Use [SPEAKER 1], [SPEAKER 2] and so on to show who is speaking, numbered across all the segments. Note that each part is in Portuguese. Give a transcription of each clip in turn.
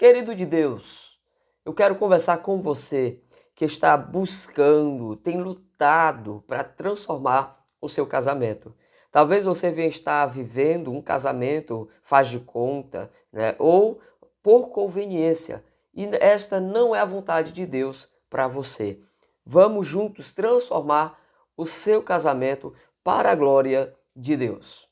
[SPEAKER 1] Querido de Deus, eu quero conversar com você que está buscando, tem lutado para transformar o seu casamento. Talvez você venha estar vivendo um casamento faz de conta, né? Ou por conveniência. E esta não é a vontade de Deus para você. Vamos juntos transformar o seu casamento para a glória de Deus.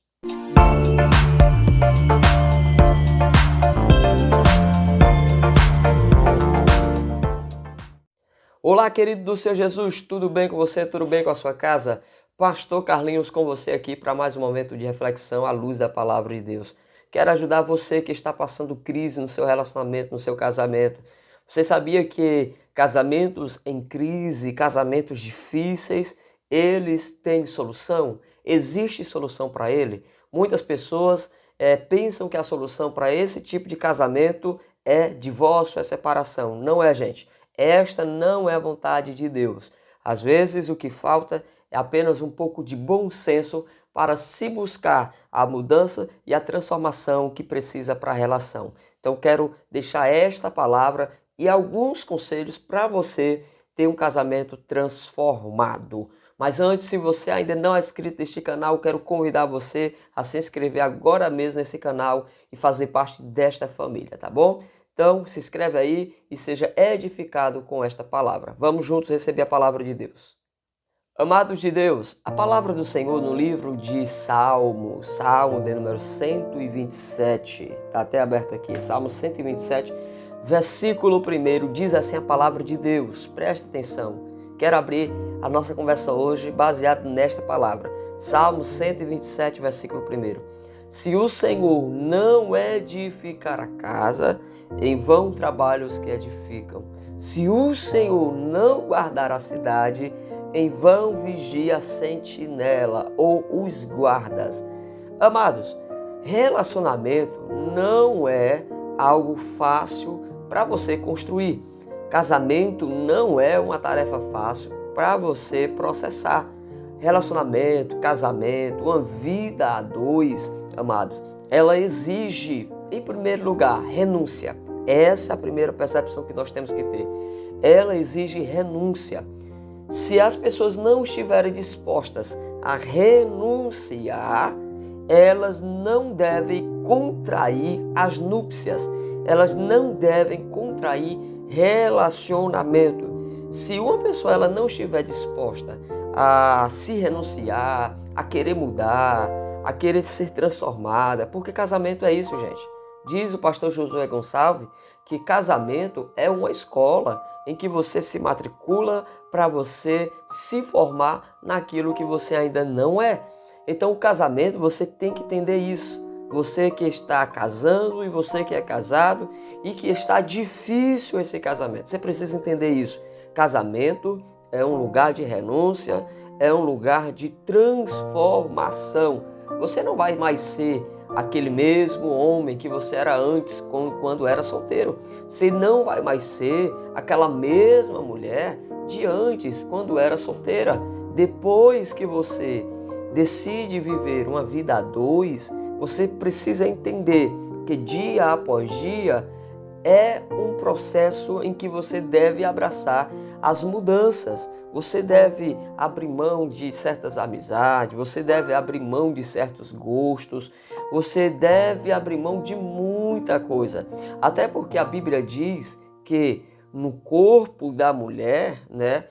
[SPEAKER 1] Olá, querido do Senhor Jesus, tudo bem com você? Tudo bem com a sua casa? Pastor Carlinhos com você aqui para mais um momento de reflexão à luz da palavra de Deus. Quero ajudar você que está passando crise no seu relacionamento, no seu casamento. Você sabia que casamentos em crise, casamentos difíceis, eles têm solução? Existe solução para ele? Muitas pessoas pensam que a solução para esse tipo de casamento é divórcio, é separação. Não é, gente. Esta não é a vontade de Deus. Às vezes o que falta é apenas um pouco de bom senso para se buscar a mudança e a transformação que precisa para a relação. Então quero deixar esta palavra e alguns conselhos para você ter um casamento transformado. Mas antes, se você ainda não é inscrito neste canal, quero convidar você a se inscrever agora mesmo nesse canal e fazer parte desta família, tá bom? Então, se inscreve aí e seja edificado com esta palavra. Vamos juntos receber a palavra de Deus. Amados de Deus, a palavra do Senhor no livro de Salmo de número 127, está até aberto aqui, Salmo 127, versículo 1, diz assim a palavra de Deus, preste atenção. Quero abrir a nossa conversa hoje baseado nesta palavra. Salmo 127, versículo 1. Se o Senhor não edificar a casa, em vão trabalham os que edificam. Se o Senhor não guardar a cidade, em vão vigia a sentinela ou os guardas. Amados, relacionamento não é algo fácil para você construir. Casamento não é uma tarefa fácil para você processar. Relacionamento, casamento, uma vida a dois, amados, ela exige, em primeiro lugar, renúncia. Essa é a primeira percepção que nós temos que ter. Ela exige renúncia. Se as pessoas não estiverem dispostas a renunciar, elas não devem contrair as núpcias. Elas não devem contrair relacionamento. Se uma pessoa ela não estiver disposta a se renunciar, a querer mudar, a querer ser transformada, porque casamento é isso, gente. Diz o pastor Josué Gonçalves que casamento é uma escola em que você se matricula para você se formar naquilo que você ainda não é. Então o casamento, você tem que entender isso. Você que está casando e você que é casado e que está difícil esse casamento. Você precisa entender isso. Casamento é um lugar de renúncia, é um lugar de transformação. Você não vai mais ser aquele mesmo homem que você era antes, quando era solteiro. Você não vai mais ser aquela mesma mulher de antes, quando era solteira. Depois que você decide viver uma vida a dois, você precisa entender que dia após dia é um processo em que você deve abraçar as mudanças. Você deve abrir mão de certas amizades, você deve abrir mão de certos gostos, você deve abrir mão de muita coisa. Até porque a Bíblia diz que no corpo da mulher, né,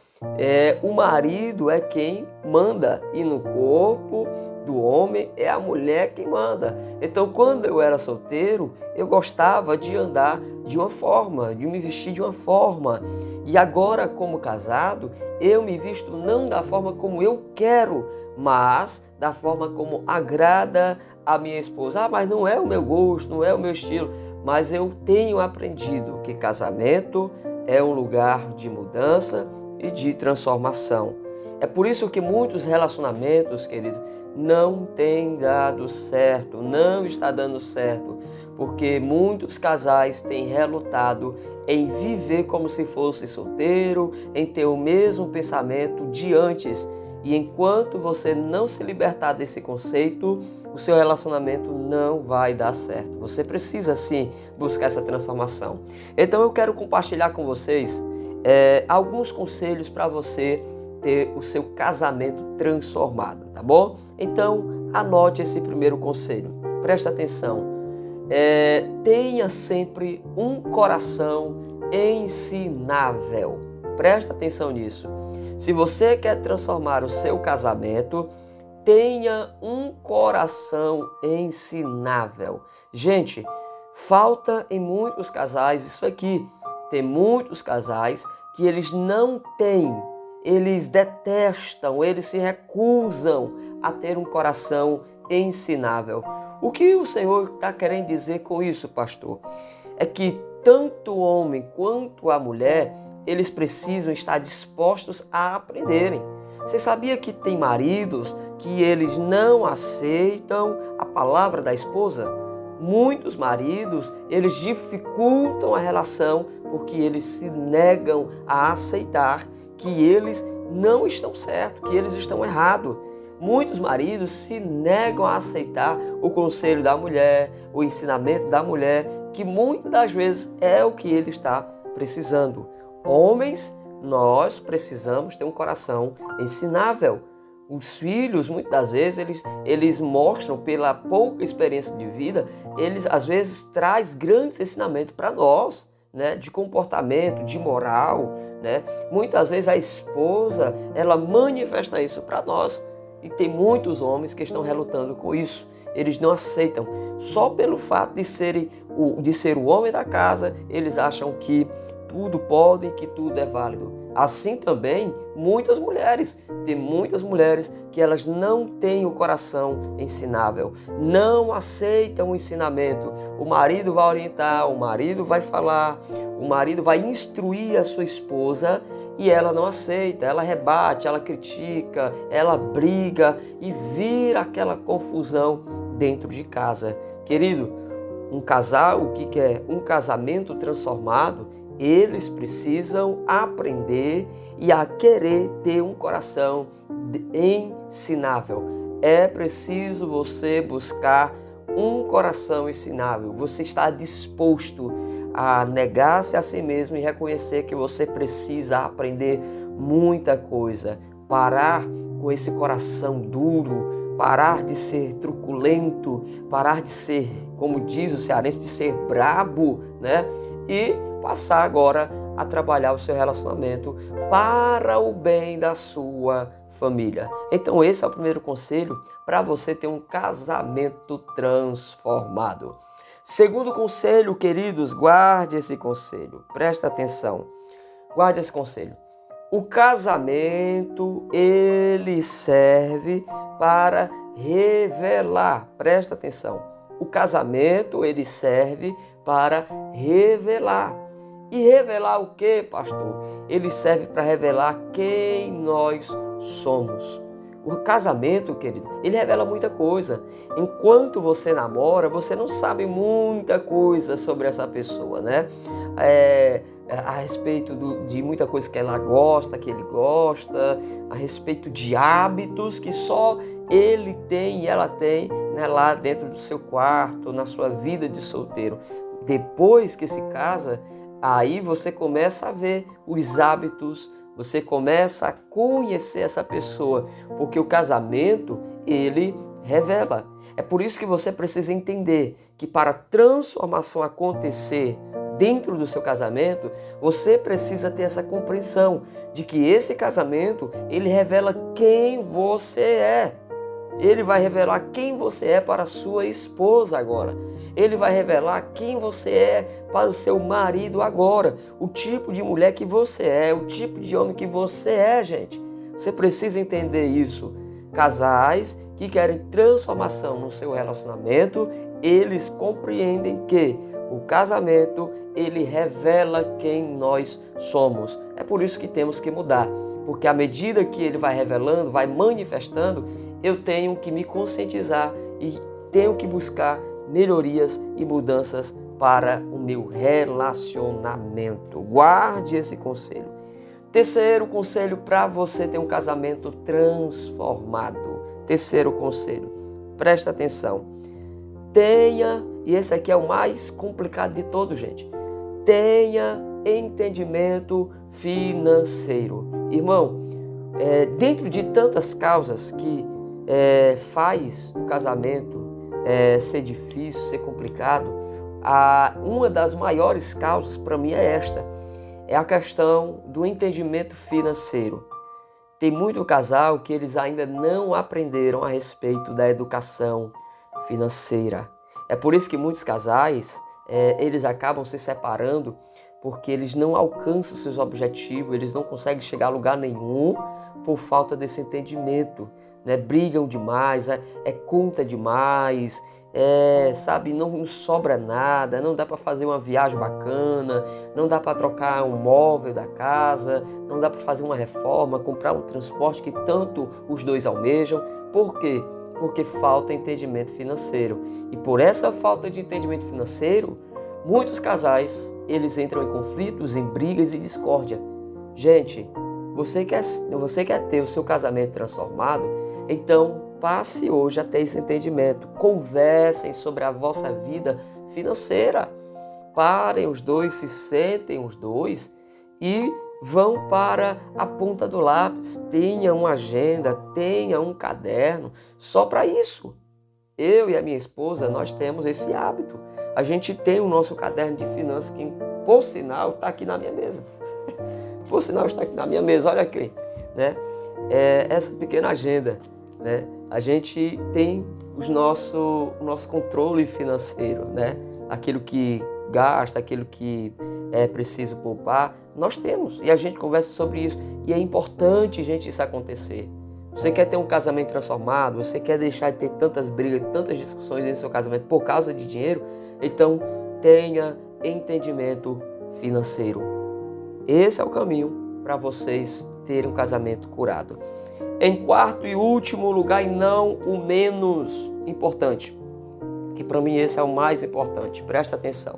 [SPEAKER 1] o marido é quem manda e no corpo do homem é a mulher quem manda. Então, quando eu era solteiro, eu gostava de andar de uma forma, de me vestir de uma forma. E agora, como casado, eu me visto não da forma como eu quero, mas da forma como agrada a minha esposa. Ah, mas não é o meu gosto, não é o meu estilo. Mas eu tenho aprendido que casamento é um lugar de mudança e de transformação. É por isso que muitos relacionamentos, querido, não tem dado certo, não está dando certo, porque muitos casais têm relutado em viver como se fosse solteiro, em ter o mesmo pensamento de antes. E enquanto você não se libertar desse conceito, o seu relacionamento não vai dar certo. Você precisa sim buscar essa transformação. Então eu quero compartilhar com vocês alguns conselhos para você ter o seu casamento transformado, tá bom? Então anote esse primeiro conselho. Presta atenção. Tenha sempre um coração ensinável. Presta atenção nisso. Se você quer transformar o seu casamento, tenha um coração ensinável. Gente, falta em muitos casais isso aqui. Tem muitos casais que eles não têm, eles detestam, eles se recusam a ter um coração ensinável. O que o Senhor está querendo dizer com isso, pastor? É que tanto o homem quanto a mulher, eles precisam estar dispostos a aprenderem. Você sabia que tem maridos que eles não aceitam a palavra da esposa? Muitos maridos, eles dificultam a relação porque eles se negam a aceitar que eles não estão certos, que eles estão errados. Muitos maridos se negam a aceitar o conselho da mulher, o ensinamento da mulher, que muitas das vezes é o que ele está precisando. Homens, nós precisamos ter um coração ensinável. Os filhos, muitas das vezes, eles mostram, pela pouca experiência de vida, eles às vezes trazem grandes ensinamentos para nós, né? De comportamento, de moral, né? Muitas vezes a esposa, ela manifesta isso para nós. E tem muitos homens que estão relutando com isso. Eles não aceitam. Só pelo fato de ser o homem da casa, eles acham que tudo podem, que tudo é válido. Assim também, muitas mulheres. Tem muitas mulheres que elas não têm o coração ensinável. Não aceitam o ensinamento. O marido vai orientar, o marido vai falar, o marido vai instruir a sua esposa e ela não aceita. Ela rebate, ela critica, ela briga e vira aquela confusão dentro de casa. Querido, um casal, o que é um casamento transformado? Eles precisam aprender e a querer ter um coração ensinável. É preciso você buscar um coração ensinável. Você está disposto a negar-se a si mesmo e reconhecer que você precisa aprender muita coisa. Parar com esse coração duro, parar de ser truculento, parar de ser, como diz o cearense, de ser brabo, né? E passar agora a trabalhar o seu relacionamento para o bem da sua família. Então esse é o primeiro conselho para você ter um casamento transformado. Segundo conselho, queridos, guarde esse conselho. Presta atenção. Guarde esse conselho. O casamento, ele serve para revelar. Presta atenção. O casamento, ele serve para revelar. E revelar o que, pastor? Ele serve para revelar quem nós somos. O casamento, querido, ele revela muita coisa. Enquanto você namora, você não sabe muita coisa sobre essa pessoa, né? A respeito de muita coisa que ela gosta, que ele gosta, a respeito de hábitos que só ele tem e ela tem, né, lá dentro do seu quarto, na sua vida de solteiro. Depois que se casa, aí você começa a ver os hábitos, você começa a conhecer essa pessoa, porque o casamento, ele revela. É por isso que você precisa entender que para a transformação acontecer dentro do seu casamento, você precisa ter essa compreensão de que esse casamento, ele revela quem você é. Ele vai revelar quem você é para a sua esposa agora. Ele vai revelar quem você é para o seu marido agora. O tipo de mulher que você é, o tipo de homem que você é, gente. Você precisa entender isso. Casais que querem transformação no seu relacionamento, eles compreendem que o casamento, ele revela quem nós somos. É por isso que temos que mudar. Porque à medida que ele vai revelando, vai manifestando, eu tenho que me conscientizar e tenho que buscar melhorias e mudanças para o meu relacionamento. Guarde esse conselho. Terceiro conselho para você ter um casamento transformado. Terceiro conselho, presta atenção. Tenha, e esse aqui é o mais complicado de todos, gente. Tenha entendimento financeiro. Irmão, dentro de tantas causas que faz o casamento ser difícil, ser complicado, uma das maiores causas para mim é esta. É a questão do entendimento financeiro. Tem muito casal que eles ainda não aprenderam a respeito da educação financeira. É por isso que muitos casais, eles acabam se separando porque eles não alcançam seus objetivos, eles não conseguem chegar a lugar nenhum por falta desse entendimento. Né? Brigam demais, conta demais, sabe, não sobra nada, não dá para fazer uma viagem bacana, não dá para trocar um móvel da casa, não dá para fazer uma reforma, comprar um transporte que tanto os dois almejam. Por quê? Porque falta entendimento financeiro. E por essa falta de entendimento financeiro, muitos casais, eles entram em conflitos, em brigas e discórdia. Gente, você quer ter o seu casamento transformado? Então, passe hoje a ter esse entendimento. Conversem sobre a vossa vida financeira. Parem os dois, se sentem os dois e vão para a ponta do lápis. Tenha uma agenda, tenha um caderno só para isso. Eu e a minha esposa, nós temos esse hábito. A gente tem o nosso caderno de finanças que, por sinal, está aqui na minha mesa. Por sinal, está aqui na minha mesa, olha aqui. Né? Essa pequena agenda. Né? A gente tem o nosso controle financeiro, né? Aquilo que gasta, aquilo que é preciso poupar, nós temos. E a gente conversa sobre isso. E é importante, gente, isso acontecer. Você quer ter um casamento transformado? Você quer deixar de ter tantas brigas, tantas discussões em seu casamento por causa de dinheiro? Então, tenha entendimento financeiro. Esse é o caminho para vocês terem um casamento curado. Em quarto e último lugar, e não o menos importante, que para mim esse é o mais importante, presta atenção.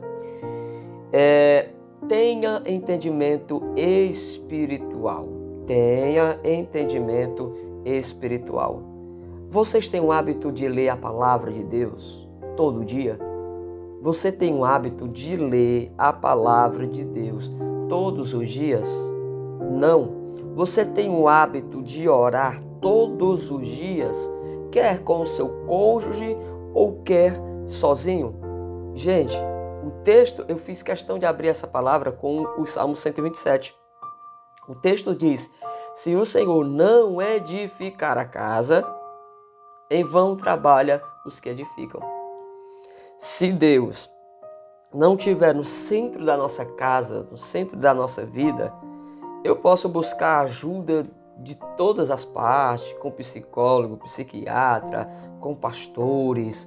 [SPEAKER 1] Tenha entendimento espiritual. Tenha entendimento espiritual. Vocês têm o hábito de ler a palavra de Deus todo dia? Você tem o hábito de ler a palavra de Deus todos os dias? Não. Você tem o hábito de orar todos os dias, quer com o seu cônjuge ou quer sozinho? Gente, o texto, eu fiz questão de abrir essa palavra com o Salmo 127. O texto diz: se o Senhor não edificar a casa, em vão trabalha os que edificam. Se Deus não estiver no centro da nossa casa, no centro da nossa vida, eu posso buscar a ajuda de todas as partes, com psicólogo, psiquiatra, com pastores.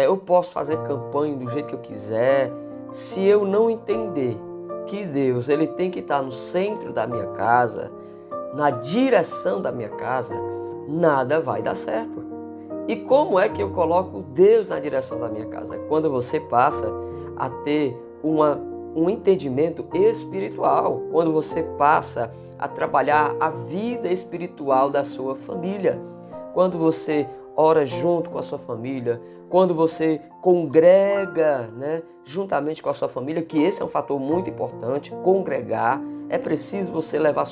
[SPEAKER 1] Eu posso fazer campanha do jeito que eu quiser. Se eu não entender que Deus ele tem que estar no centro da minha casa, na direção da minha casa, nada vai dar certo. E como é que eu coloco Deus na direção da minha casa? Quando você passa a ter um entendimento espiritual, quando você passa a trabalhar a vida espiritual da sua família, quando você ora junto com a sua família, quando você congrega, né, juntamente com a sua família, que esse é um fator muito importante, congregar. É preciso você levar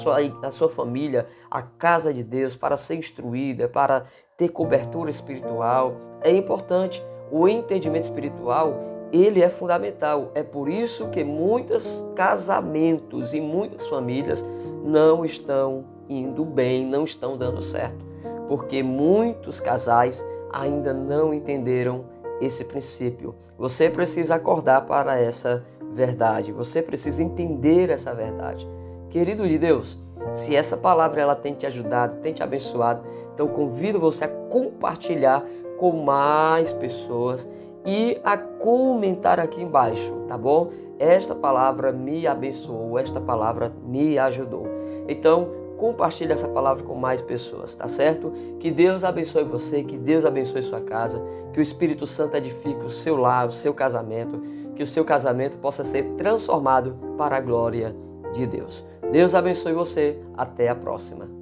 [SPEAKER 1] a sua família à casa de Deus para ser instruída, para ter cobertura espiritual. É importante. O entendimento espiritual, ele é fundamental. É por isso que muitos casamentos e muitas famílias não estão indo bem, não estão dando certo. Porque muitos casais ainda não entenderam esse princípio. Você precisa acordar para essa verdade. Você precisa entender essa verdade. Querido de Deus, se essa palavra ela tem te ajudado, tem te abençoado, então convido você a compartilhar com mais pessoas e a comentar aqui embaixo, tá bom? Esta palavra me abençoou, esta palavra me ajudou. Então, compartilhe essa palavra com mais pessoas, tá certo? Que Deus abençoe você, que Deus abençoe sua casa, que o Espírito Santo edifique o seu lar, o seu casamento, que o seu casamento possa ser transformado para a glória de Deus. Deus abençoe você. Até a próxima.